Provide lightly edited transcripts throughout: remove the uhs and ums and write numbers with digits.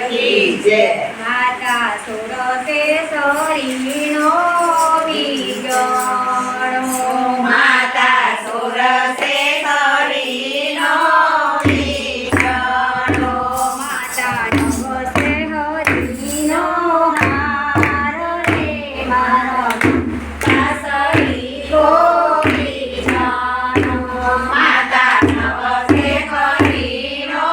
કી જય. માતા સુરસેશ્વરીનો બીજોડો માતા સુરસેશ્વરીનો બીજોડો. માતા નવસેહરીનો હાર રે મારો સાસરી ગોપી જાનો. માતા નવસેશ્વરીનો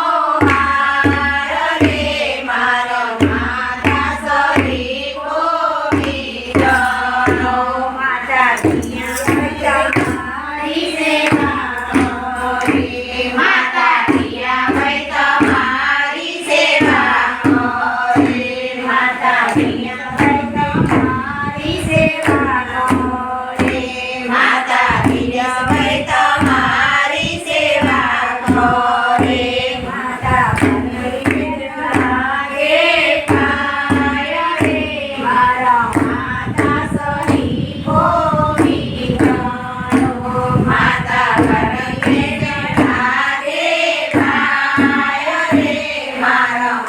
હાર રે મારો માતા સરી ગોપી જાનો. માતા મારી સેવા કરે. માતા પિયા તમારી સેવા કરે. માતા પિયા તમારી સેવા કરે. માતા પિયા તમારી સેવા કરે. માતા લાગે પાય રે મારા માતા સરી ગોપી જાનો. માતા લાગે પાય રે મારા